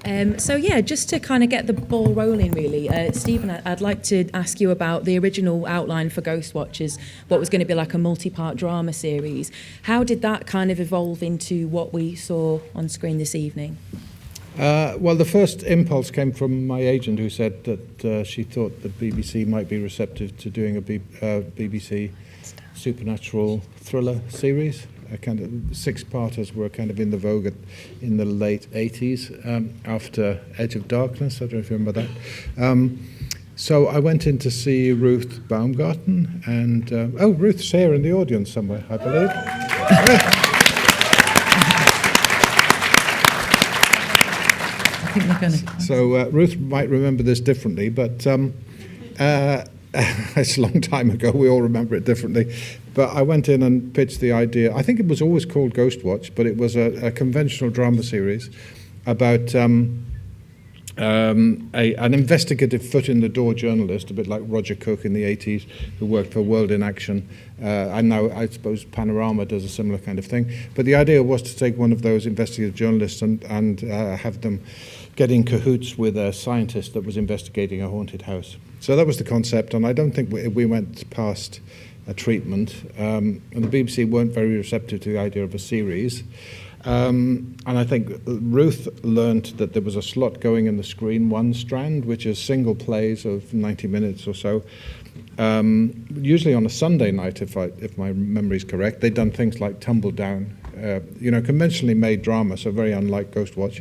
So yeah, just to kind of get the ball rolling really, Stephen, I'd like to ask you about the original outline for Ghostwatch as what was going to be like a multi-part drama series. How did that kind of evolve into what we saw on screen this evening? Well, the first impulse came from my agent, who said that she thought the BBC might be receptive to doing a BBC supernatural thriller series. Kind of 6-parters were kind of in the vogue in the late 80s after Edge of Darkness. I don't know if you remember that. So I went in to see Ruth Baumgarten, and Ruth's here in the audience somewhere, I believe. I think they're going to. So Ruth might remember this differently, but it's a long time ago. We all remember it differently. But I went in and pitched the idea. I think it was always called Ghostwatch, but it was a conventional drama series about an investigative foot-in-the-door journalist, a bit like Roger Cook in the 80s, who worked for World in Action. And now I suppose Panorama does a similar kind of thing. But the idea was to take one of those investigative journalists and have them get in cahoots with a scientist that was investigating a haunted house. So that was the concept, and I don't think we went past a treatment. And the BBC weren't very receptive to the idea of a series. And I think Ruth learned that there was a slot going in the Screen One strand, which is single plays of 90 minutes or so. Usually on a Sunday night, if my memory is correct. They'd done things like Tumble Down, conventionally made drama, so very unlike Ghostwatch.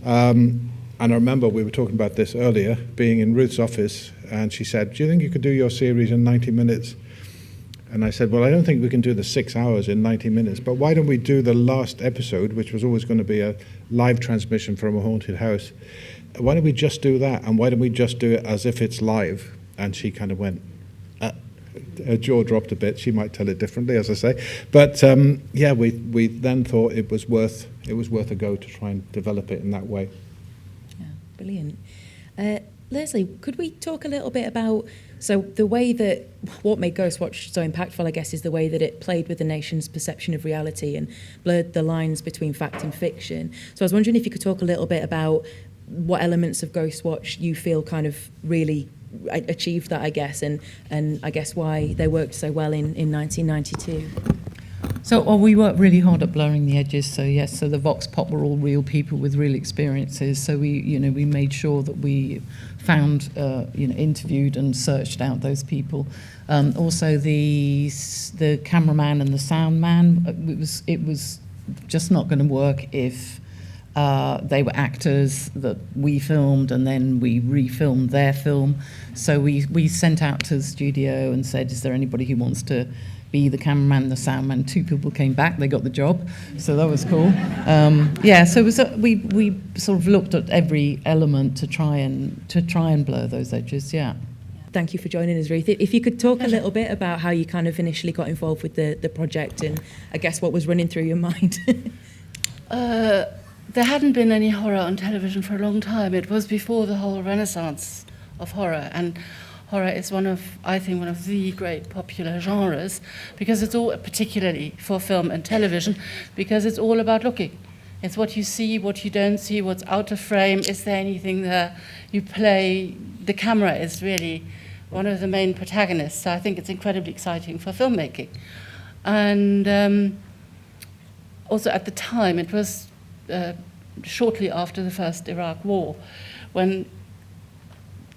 And I remember we were talking about this earlier, being in Ruth's office, and she said, "Do you think you could do your series in 90 minutes?" And I said, "Well, I don't think we can do the 6 hours in 90 minutes, but why don't we do the last episode, which was always going to be a live transmission from a haunted house? Why don't we just do that? And why don't we just do it as if it's live?" And she kind of went, her jaw dropped a bit. She might tell it differently, as I say. But we then thought it was worth a go to try and develop it in that way. Yeah, brilliant. Lesley, could we talk a little bit about, so the way that, what made Ghostwatch so impactful, I guess, is the way that it played with the nation's perception of reality and blurred the lines between fact and fiction. So I was wondering if you could talk a little bit about what elements of Ghostwatch you feel kind of really achieved that, I guess, and I guess why they worked so well in 1992. So we worked really hard at blurring the edges. So yes, so the Vox Pop were all real people with real experiences. So we made sure that we found, interviewed and searched out those people. Also the cameraman and the sound man. It was just not going to work if they were actors that we filmed and then we refilmed their film. So we sent out to the studio and said, "Is there anybody who wants to be the cameraman and the sound man?" 2 people came back, they got the job, so that was cool. So it was we sort of looked at every element to try and blur those edges. Yeah. Thank you for joining us, Ruth. If you could talk a little bit about how you kind of initially got involved with the project and I guess what was running through your mind. There hadn't been any horror on television for a long time. It was before the whole renaissance of horror, and horror is one of the great popular genres, because it's all, particularly for film and television, because it's all about looking. It's what you see, what you don't see, what's out of frame. Is there anything there? You play. The camera is really one of the main protagonists. So I think it's incredibly exciting for filmmaking. And also at the time, it was shortly after the first Iraq War, when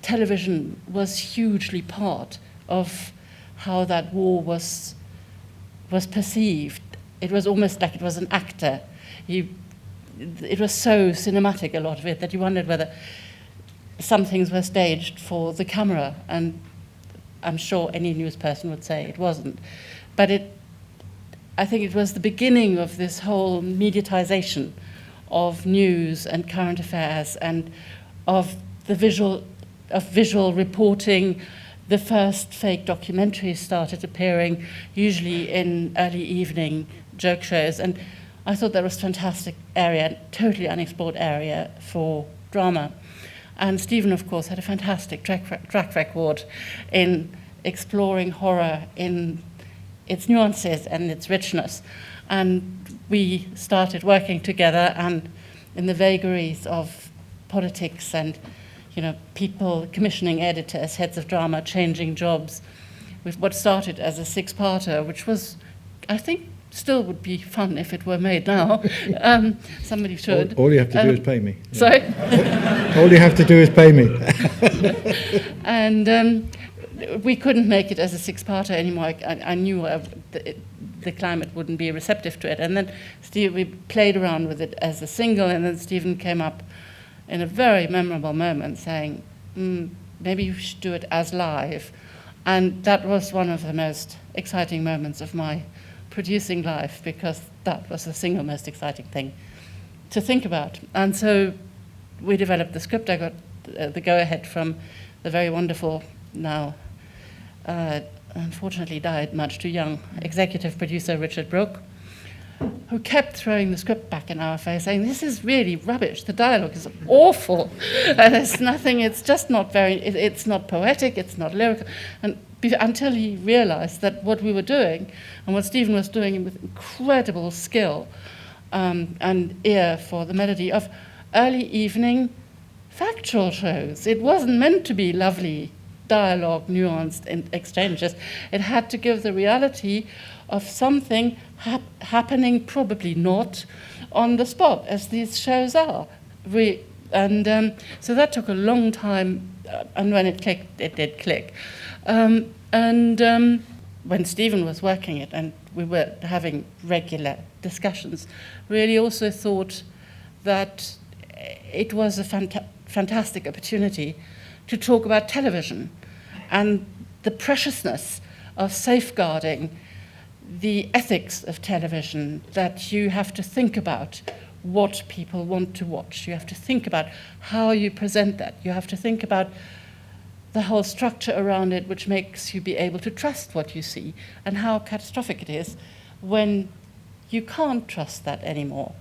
television was hugely part of how that war was perceived. It was almost like it was an actor. It was so cinematic, a lot of it, that you wondered whether some things were staged for the camera, and I'm sure any news person would say it wasn't. But I think it was the beginning of this whole mediatization of news and current affairs, and of the visual reporting. The first fake documentaries started appearing, usually in early evening joke shows, and I thought that was a fantastic area, totally unexplored area for drama. And Stephen, of course, had a fantastic track record in exploring horror in its nuances and its richness. And we started working together, and in the vagaries of politics and, people commissioning editors, heads of drama, changing jobs, with what started as a six-parter, which was, I think, still would be fun if it were made now. Somebody should. All you have to do is pay me. Yeah. Sorry? All you have to do is pay me. And we couldn't make it as a six-parter anymore. I knew the climate wouldn't be receptive to it. And then we played around with it as a single, and then Stephen came up in a very memorable moment saying, maybe you should do it as live. And that was one of the most exciting moments of my producing life, because that was the single most exciting thing to think about. And so we developed the script. I got the go-ahead from the very wonderful, now unfortunately died much too young, executive producer Richard Brooke, who kept throwing the script back in our face, saying, this is really rubbish, the dialogue is awful, there's nothing, it's just not it's not poetic, it's not lyrical, and until he realized that what we were doing, and what Stephen was doing with incredible skill and ear for the melody of early evening factual shows. It wasn't meant to be lovely dialogue, nuanced exchanges. It had to give the reality of something happening, probably not, on the spot, as these shows are. So that took a long time, and when it clicked, it did click. When Stephen was working it, and we were having regular discussions, really also thought that it was a fantastic opportunity to talk about television and the preciousness of safeguarding the ethics of television, that you have to think about what people want to watch. You have to think about how you present that. You have to think about the whole structure around it, which makes you be able to trust what you see, and how catastrophic it is when you can't trust that anymore,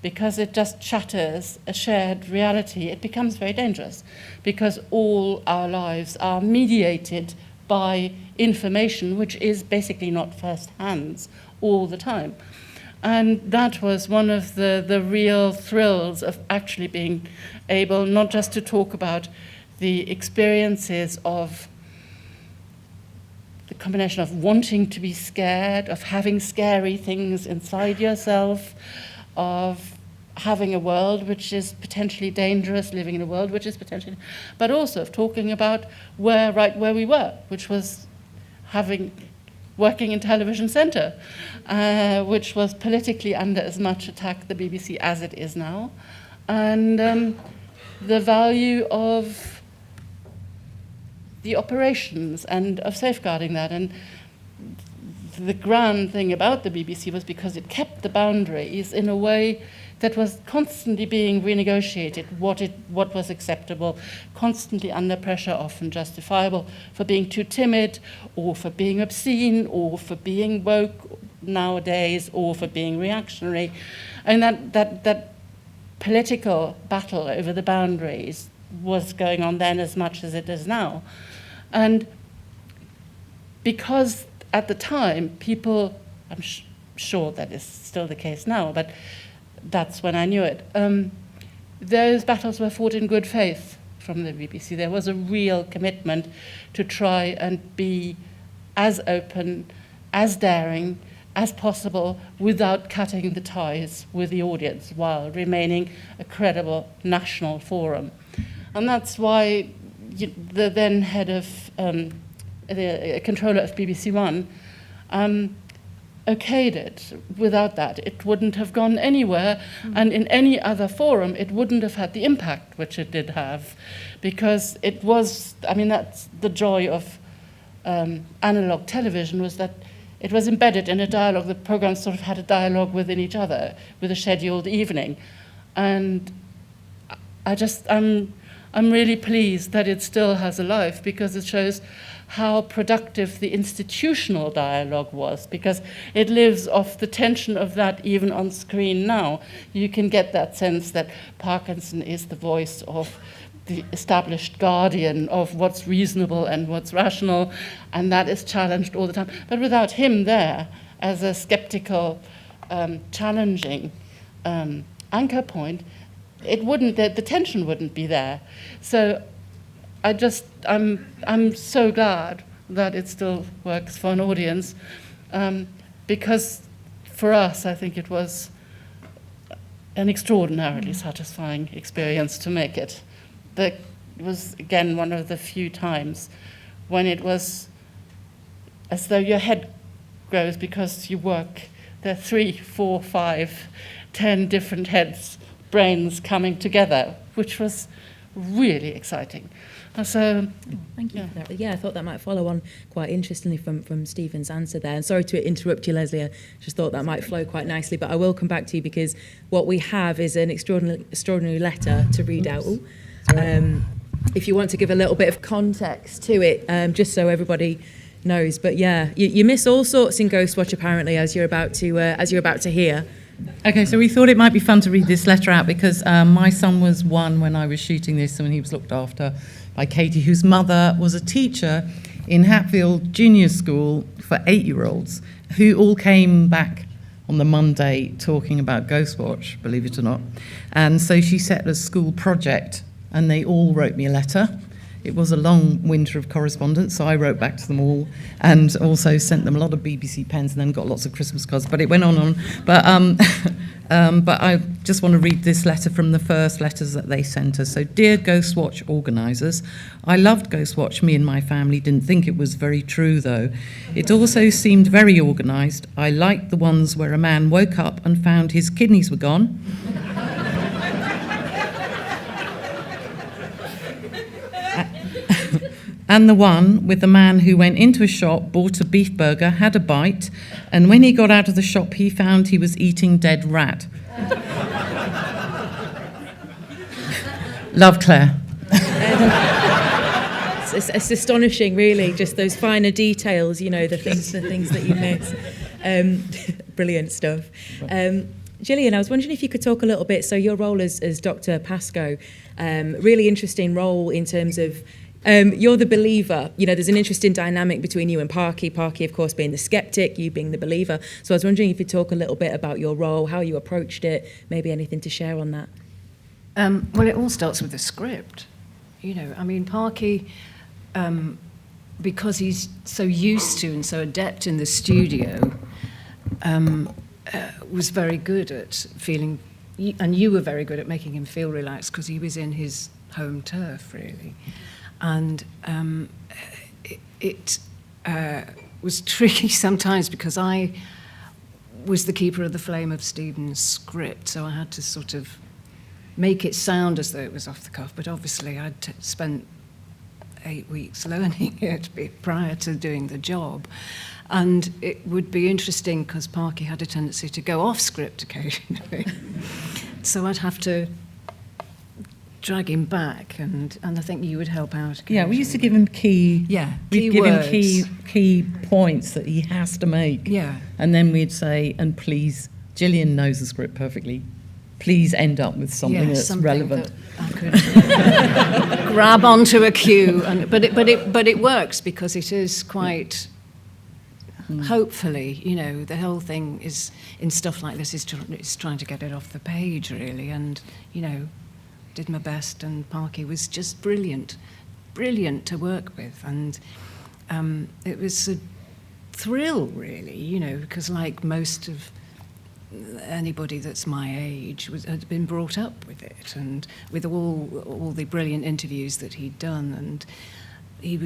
because it just shatters a shared reality. It becomes very dangerous, because all our lives are mediated by information which is basically not first hands all the time. And that was one of the real thrills of actually being able not just to talk about the experiences of the combination of wanting to be scared, of having scary things inside yourself, of having a world which is potentially dangerous, living in a world which is potentially, but also of talking about right where we were, which was working in Television Centre, which was politically under as much attack, the BBC, as it is now, and the value of the operations and of safeguarding that. And the grand thing about the BBC was because it kept the boundaries in a way that was constantly being renegotiated, what was acceptable, constantly under pressure, often justifiable, for being too timid, or for being obscene, or for being woke nowadays, or for being reactionary. And that political battle over the boundaries was going on then as much as it is now. And because at the time, people, I'm sure that is still the case now, but that's when I knew it, those battles were fought in good faith from the BBC. There was a real commitment to try and be as open, as daring as possible, without cutting the ties with the audience, while remaining a credible national forum. And that's why the then head of, the controller of BBC One, okayed it. Without that, it wouldn't have gone anywhere, and in any other forum, it wouldn't have had the impact which it did have, because it was, that's the joy of analog television, was that it was embedded in a dialogue. The programs sort of had a dialogue within each other, with a scheduled evening. And I'm really pleased that it still has a life, because it shows how productive the institutional dialogue was, because it lives off the tension of that even on screen now. You can get that sense that Parkinson is the voice of the established guardian of what's reasonable and what's rational, and that is challenged all the time. But without him there as a skeptical, challenging anchor point, it wouldn't, the tension wouldn't be there. So I'm so glad that it still works for an audience, because for us, I think it was an extraordinarily satisfying experience to make it. That was, again, one of the few times when it was as though your head grows because you work. There are 3, 4, 5, 10 different heads, brains coming together, which was really exciting. So, thank you for that. Yeah, I thought that might follow on quite interestingly from Stephen's answer there. And sorry to interrupt you, Lesley. I just thought that might flow quite nicely. But I will come back to you because what we have is an extraordinary letter to read out. If you want to give a little bit of context to it, just so everybody knows. But yeah, you miss all sorts in Ghostwatch apparently, as you're about to hear. Okay, so we thought it might be fun to read this letter out because my son was 1 when I was shooting this, and he was looked after by Katie, whose mother was a teacher in Hatfield Junior School for 8-year-olds, who all came back on the Monday talking about Ghostwatch, believe it or not. And so she set a school project, and they all wrote me a letter. It was a long winter of correspondence, so I wrote back to them all and also sent them a lot of BBC pens and then got lots of Christmas cards, but it went on. But I just want to read this letter from the first letters that they sent us. So, dear Ghostwatch organisers, I loved Ghostwatch. Me and my family didn't think it was very true, though. It also seemed very organised. I liked the ones where a man woke up and found his kidneys were gone. And the one with the man who went into a shop, bought a beef burger, had a bite, and when he got out of the shop, he found he was eating dead rat. Love, Claire. It's astonishing, really, just those finer details, you know, the things that you miss. Brilliant stuff. Gillian, I was wondering if you could talk a little bit, so your role as Dr. Pascoe, really interesting role in terms of you're the believer. You know, there's an interesting dynamic between you and Parky, of course, being the skeptic, you being the believer. So I was wondering if you could talk a little bit about your role, how you approached it, maybe anything to share on that. Well, it all starts with the script. You know, I mean, Parky, because he's so used to and so adept in the studio, was very good at feeling, and you were very good at making him feel relaxed because he was in his home turf, really. And it was tricky sometimes because I was the keeper of the flame of Stephen's script, so I had to sort of make it sound as though it was off the cuff, but obviously I'd spent 8 weeks learning it prior to doing the job. And it would be interesting because Parky had a tendency to go off script occasionally. So I'd have to drag him back, and I think you would help out. Yeah, we used to give him key points that he has to make. Yeah. And then we'd say, and please, Gillian knows the script perfectly, please end up with something that's relevant. That I could grab onto a cue, but it works because it is quite. Hopefully, you know, the whole thing is in stuff like this is trying to get it off the page, really, and you know, did my best, and Parky was just brilliant to work with, and it was a thrill, really, you know, because like most of anybody that's my age had been brought up with it, and with all the brilliant interviews that he'd done, and he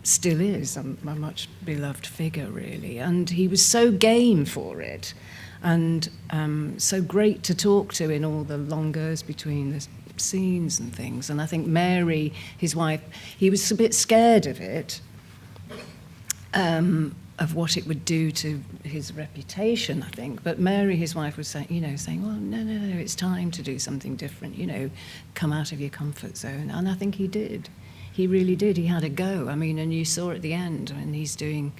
still is a much beloved figure, really, and he was so game for it, and so great to talk to in all the longers between the scenes and things. And I think Mary, his wife, he was a bit scared of it, of what it would do to his reputation, I think. But Mary, his wife, was saying, well, no, it's time to do something different, you know, come out of your comfort zone. And I think he did. He really did. He had a go. I mean, and you saw at the end, and he's doing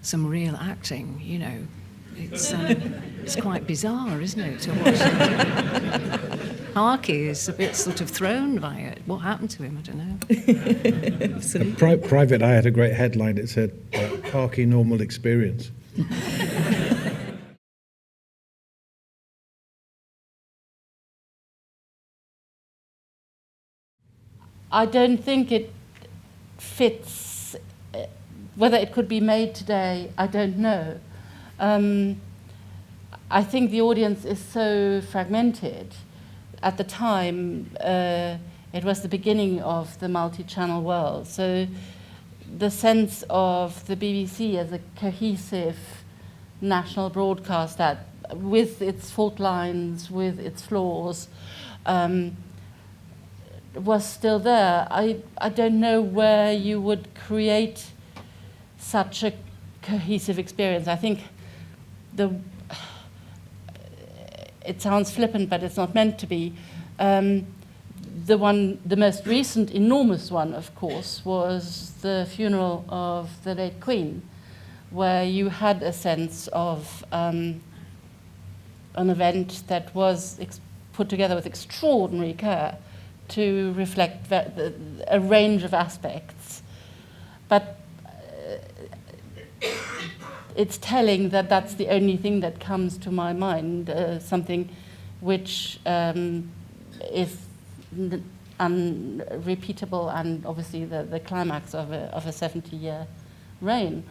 some real acting, you know. It's quite bizarre, isn't it, to watch? Parky is a bit sort of thrown by it. What happened to him? I don't know. Private Eye had a great headline. It said, Parky normal experience. I don't think it fits. Whether it could be made today, I don't know. I think the audience is so fragmented. At the time, it was the beginning of the multi-channel world. So the sense of the BBC as a cohesive national broadcaster with its fault lines, with its flaws, was still there. I don't know where you would create such a cohesive experience. I think it sounds flippant, but it's not meant to be. The most recent enormous one, of course, was the funeral of the late Queen, where you had a sense of an event that was put together with extraordinary care to reflect a range of aspects. But it's telling that that's the only thing that comes to my mind, something which is unrepeatable, and obviously the climax of a 70-year reign.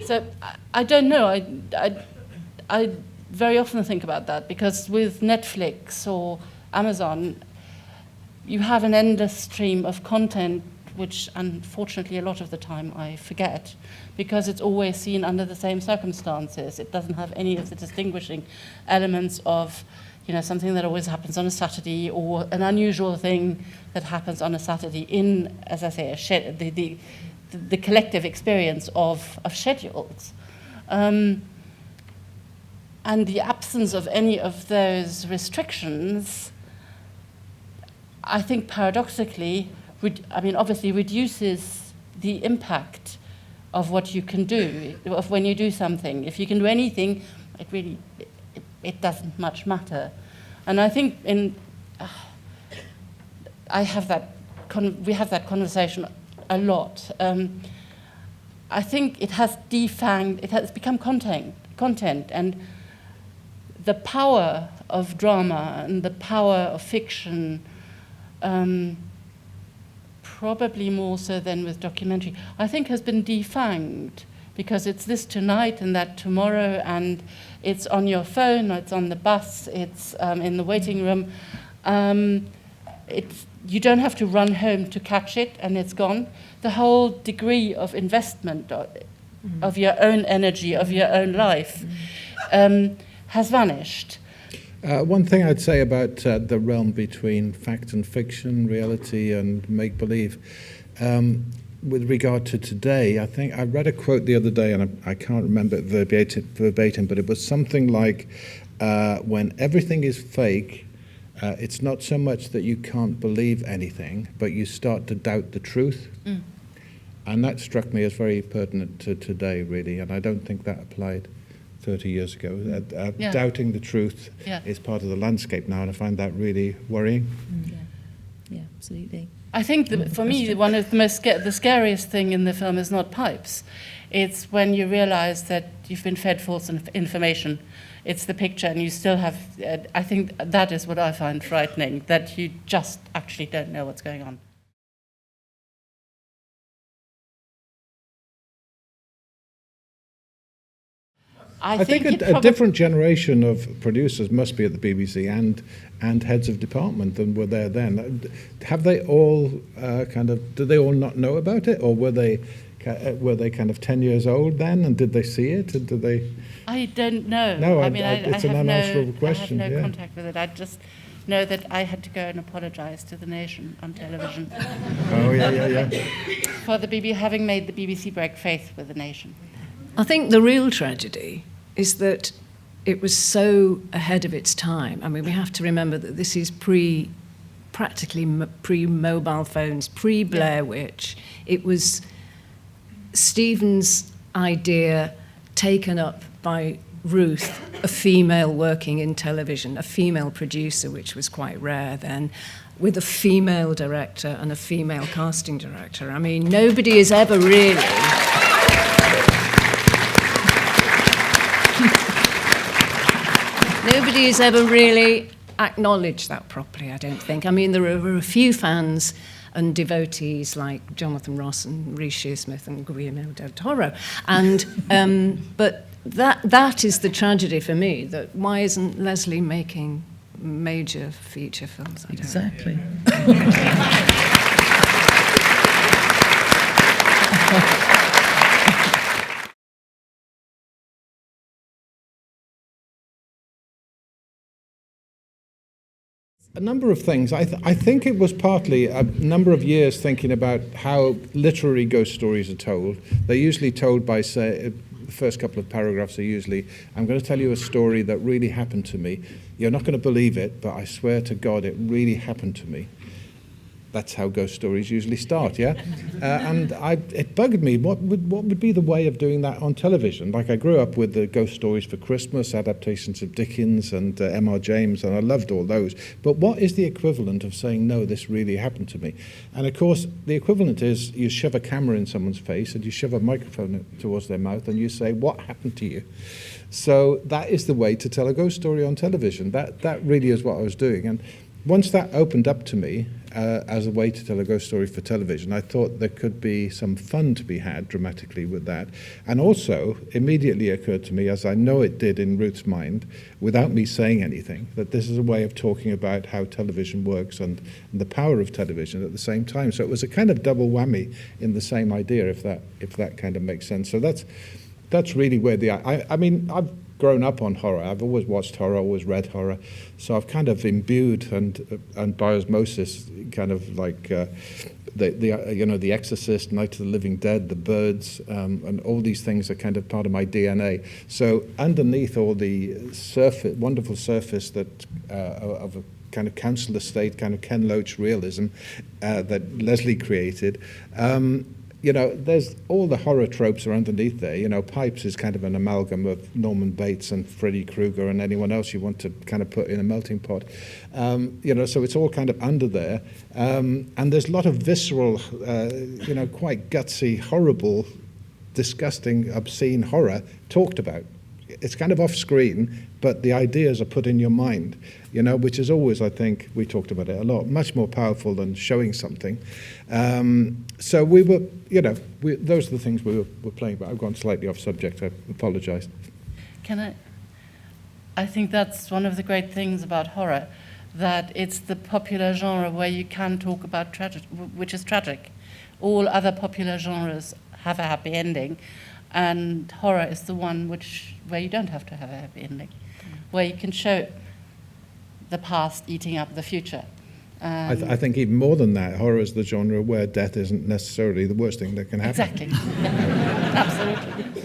So I don't know. I very often think about that, because with Netflix or Amazon, you have an endless stream of content, which unfortunately a lot of the time I forget, because it's always seen under the same circumstances. It doesn't have any of the distinguishing elements of, something that always happens on a Saturday, or an unusual thing that happens on a Saturday in, as I say, the collective experience of schedules. And the absence of any of those restrictions, I think paradoxically, obviously reduces the impact of what you can do, of when you do something. If you can do anything, it doesn't much matter. And I think we have that conversation a lot. I think it has become content, and the power of drama and the power of fiction, probably more so than with documentary, I think has been defanged, because it's this tonight and that tomorrow, and it's on your phone, or it's on the bus, it's in the waiting room. You don't have to run home to catch it, and it's gone. The whole degree of investment of your own energy, of your own life, has vanished. One thing I'd say about the realm between fact and fiction, reality and make-believe, with regard to today, I think I read a quote the other day, and I can't remember it verbatim, but it was something like, when everything is fake, it's not so much that you can't believe anything, but you start to doubt the truth. Mm. And that struck me as very pertinent to today, really, and I don't think that applied 30 years ago. Doubting the truth is part of the landscape now, and I find that really worrying. Mm. Yeah, absolutely. I think for me, one of the scariest thing in the film is not pipes. It's when you realize that you've been fed false information. It's the picture, and you still have, I think that is what I find frightening, that you just actually don't know what's going on. I think a different generation of producers must be at the BBC and heads of department than were there then. Have they all do they all not know about it, or were they kind of 10 years old then, and did they see it, and did they? I don't know. No, it's an unanswerable question. I have no contact with it. I just know that I had to go and apologise to the nation on television. Oh yeah. For the BBC, having made the BBC break faith with the nation. I think the real tragedy is that it was so ahead of its time. I mean, we have to remember that this is practically pre-mobile phones, pre-Blair Witch. It was Stephen's idea taken up by Ruth, a female working in television, a female producer, which was quite rare then, with a female director and a female casting director. I mean, nobody has ever really... Nobody has ever really acknowledged that properly, I don't think. I mean, there were a few fans, and devotees like Jonathan Ross and Rhys Shearsmith and Guillermo del Toro. And but that is the tragedy for me. That why isn't Lesley making major feature films? I don't Exactly. A number of things. I think it was partly a number of years thinking about how literary ghost stories are told. They're usually told by, say, the first couple of paragraphs are usually, I'm going to tell you a story that really happened to me. You're not going to believe it, but I swear to God it really happened to me. That's how ghost stories usually start, yeah? And it bugged me. What would be the way of doing that on television? Like, I grew up with the Ghost Stories for Christmas, adaptations of Dickens and M.R. James, and I loved all those. But what is the equivalent of saying, no, this really happened to me? And of course, the equivalent is you shove a camera in someone's face and you shove a microphone towards their mouth and you say, what happened to you? So that is the way to tell a ghost story on television. That really is what I was doing. And once that opened up to me as a way to tell a ghost story for television, I thought there could be some fun to be had dramatically with that. And also, immediately occurred to me, as I know it did in Ruth's mind, without me saying anything, that this is a way of talking about how television works and the power of television at the same time. So it was a kind of double whammy in the same idea, if that kind of makes sense. So that's really where I mean, I've grown up on horror. I've always watched horror, always read horror. So I've kind of imbued and by osmosis, kind of like The Exorcist, Night of the Living Dead, The Birds, and all these things are kind of part of my DNA. So underneath all the wonderful surface that of a kind of council estate, kind of Ken Loach realism that Lesley created. There's all the horror tropes are underneath there. Pipes is kind of an amalgam of Norman Bates and Freddy Krueger and anyone else you want to kind of put in a melting pot. So it's all kind of under there. And there's a lot of visceral, quite gutsy, horrible, disgusting, obscene horror talked about. It's kind of off screen, but the ideas are put in your mind, which is always, I think, we talked about it a lot, much more powerful than showing something. So we were, those are the things we were playing about. I've gone slightly off subject, I apologize. I think that's one of the great things about horror, that it's the popular genre where you can talk about tragic, which is tragic. All other popular genres have a happy ending, and horror is the one where you don't have to have a happy ending, where you can show the past eating up the future. I think even more than that, horror is the genre where death isn't necessarily the worst thing that can happen. Exactly. Absolutely.